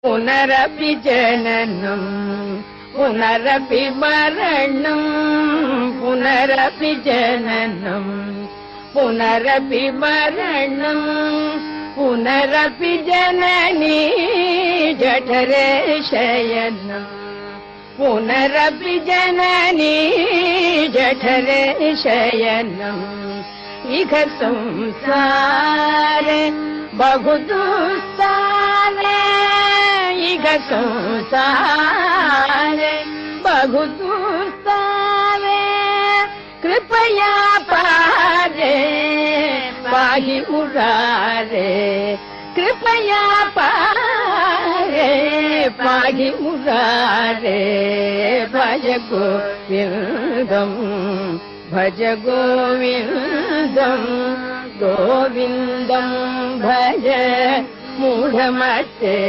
पुनरपि जननं पुनरपि मरणं पुनरपि जननं पुनरपि मरणं पुनरपि जननी जठरे शयनं पुनरपि जननी जठरे शयनं इह संसारे बहु दुस्सारे इह संसारे बहु दुस्सारे कृपया पारे पाहि मुरारे कृपया पारे पाहि मुरारे भज गोविन्दं भज गोविन्दं गोविन्दं भज मूढमते।